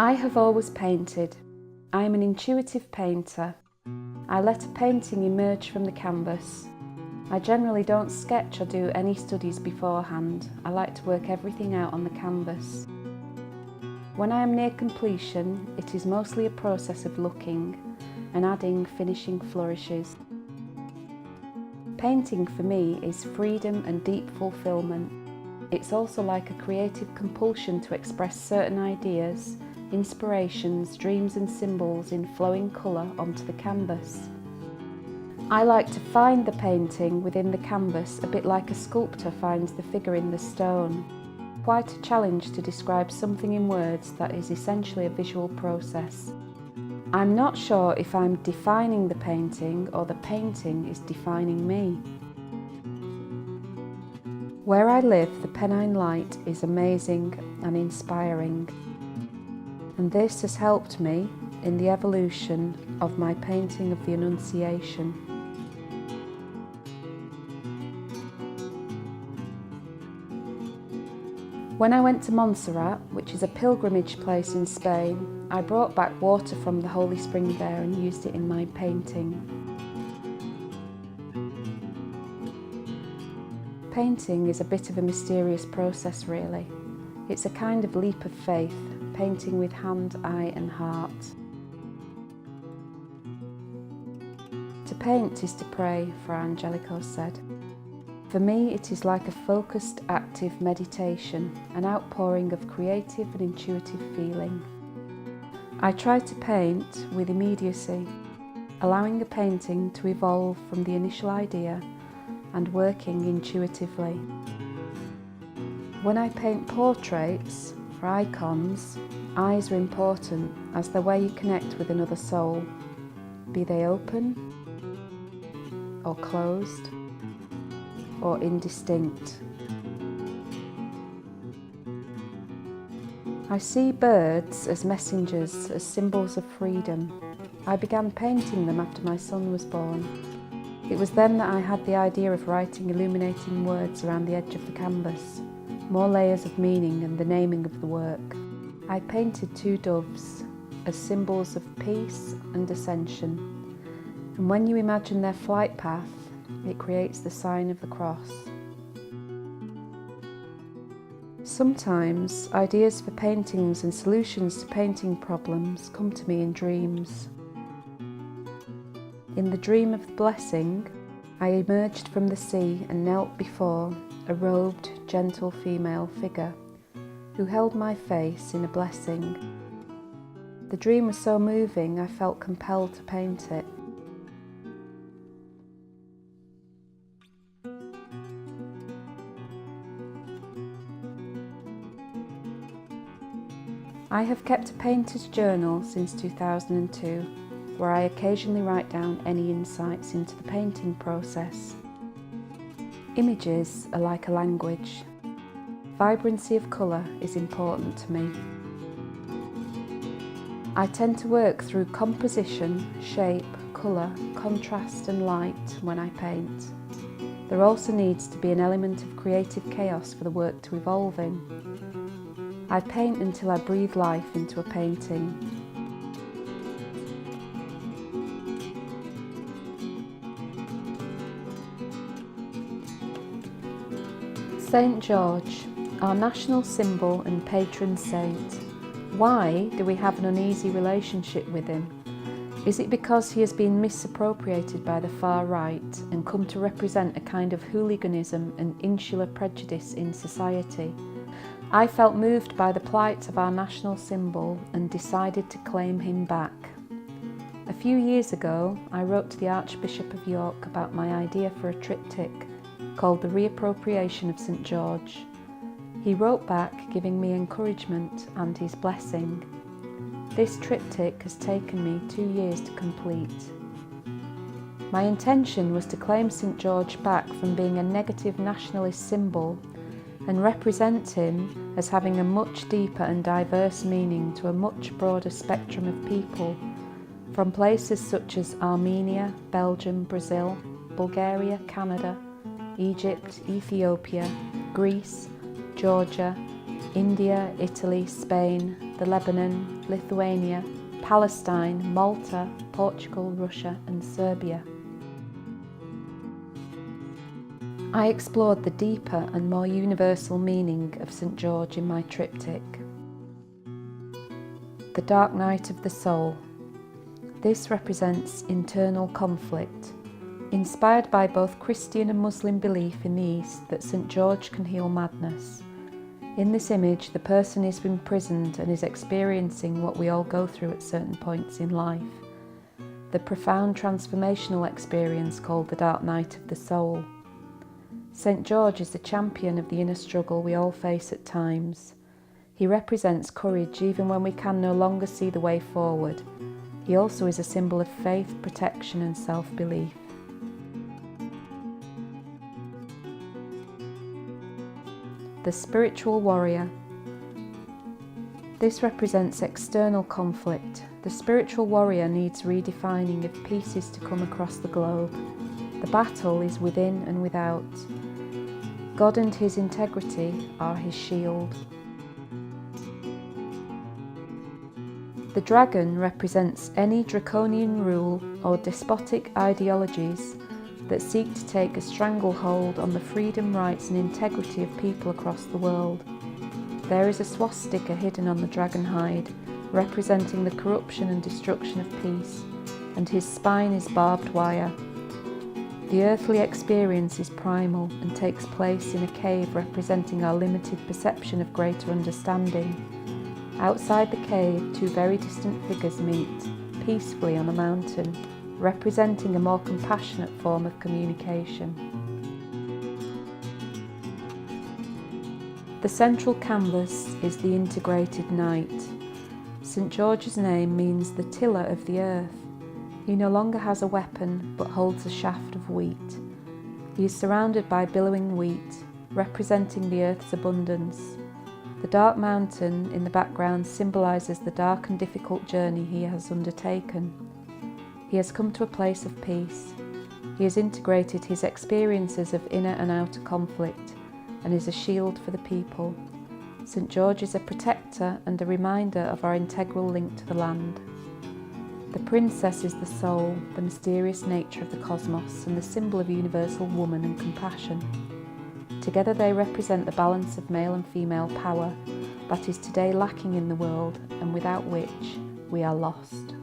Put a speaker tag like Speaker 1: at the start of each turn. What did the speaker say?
Speaker 1: I have always painted. I am an intuitive painter. I let a painting emerge from the canvas. I generally don't sketch or do any studies beforehand. I like to work everything out on the canvas. When I am near completion, it is mostly a process of looking and adding finishing flourishes. Painting for me is freedom and deep fulfillment. It's also like a creative compulsion to express certain ideas, inspirations, dreams and symbols in flowing colour onto the canvas. I like to find the painting within the canvas a bit like a sculptor finds the figure in the stone. Quite a challenge to describe something in words that is essentially a visual process. I'm not sure if I'm defining the painting or the painting is defining me. Where I live, the Pennine light is amazing and inspiring, and this has helped me in the evolution of my painting of the Annunciation. When I went to Montserrat, which is a pilgrimage place in Spain, I brought back water from the holy spring there and used it in my painting. Painting is a bit of a mysterious process really. It's a kind of leap of faith, painting with hand, eye and heart. To paint is to pray, Fra Angelico said. For me, it is like a focused, active meditation, an outpouring of creative and intuitive feeling. I try to paint with immediacy, allowing the painting to evolve from the initial idea and working intuitively. When I paint portraits, for icons, eyes are important as they're where you connect with another soul, be they open or closed or indistinct. I see birds as messengers, as symbols of freedom. I began painting them after my son was born. It was then that I had the idea of writing illuminating words around the edge of the canvas, more layers of meaning and the naming of the work. I painted 2 doves as symbols of peace and ascension, and when you imagine their flight path, it creates the sign of the cross. Sometimes ideas for paintings and solutions to painting problems come to me in dreams. In the dream of the blessing, I emerged from the sea and knelt before a robed, gentle female figure who held my face in a blessing. The dream was so moving I felt compelled to paint it. I have kept a painter's journal since 2002, where I occasionally write down any insights into the painting process. Images are like a language. Vibrancy of colour is important to me. I tend to work through composition, shape, colour, contrast and light when I paint. There also needs to be an element of creative chaos for the work to evolve in. I paint until I breathe life into a painting. St. George, our national symbol and patron saint. Why do we have an uneasy relationship with him? Is it because he has been misappropriated by the far right and come to represent a kind of hooliganism and insular prejudice in society? I felt moved by the plight of our national symbol and decided to claim him back. A few years ago, I wrote to the Archbishop of York about my idea for a triptych called The Reappropriation of St. George. He wrote back giving me encouragement and his blessing. This triptych has taken me 2 years to complete. My intention was to claim St. George back from being a negative nationalist symbol and represent him as having a much deeper and diverse meaning to a much broader spectrum of people, from places such as Armenia, Belgium, Brazil, Bulgaria, Canada, Egypt, Ethiopia, Greece, Georgia, India, Italy, Spain, the Lebanon, Lithuania, Palestine, Malta, Portugal, Russia and Serbia. I explored the deeper and more universal meaning of St. George in my triptych. The dark night of the soul. This represents internal conflict, inspired by both Christian and Muslim belief in the East that St. George can heal madness. In this image, the person is imprisoned and is experiencing what we all go through at certain points in life. The profound transformational experience called the dark night of the soul. St. George is the champion of the inner struggle we all face at times. He represents courage even when we can no longer see the way forward. He also is a symbol of faith, protection and self-belief. The spiritual warrior. This represents external conflict. The spiritual warrior needs redefining if peace is to come across the globe. The battle is within and without. God and his integrity are his shield. The dragon represents any draconian rule or despotic ideologies that seek to take a stranglehold on the freedom, rights and integrity of people across the world. There is a swastika hidden on the dragon hide, representing the corruption and destruction of peace, and his spine is barbed wire. The earthly experience is primal and takes place in a cave representing our limited perception of greater understanding. Outside the cave, two very distant figures meet, peacefully on a mountain, representing a more compassionate form of communication. The central canvas is the integrated night. St. George's name means the tiller of the earth. He no longer has a weapon, but holds a shaft of wheat. He is surrounded by billowing wheat, representing the earth's abundance. The dark mountain in the background symbolises the dark and difficult journey he has undertaken. He has come to a place of peace. He has integrated his experiences of inner and outer conflict and is a shield for the people. St. George is a protector and a reminder of our integral link to the land. The princess is the soul, the mysterious nature of the cosmos and the symbol of universal woman and compassion. Together they represent the balance of male and female power that is today lacking in the world and without which we are lost.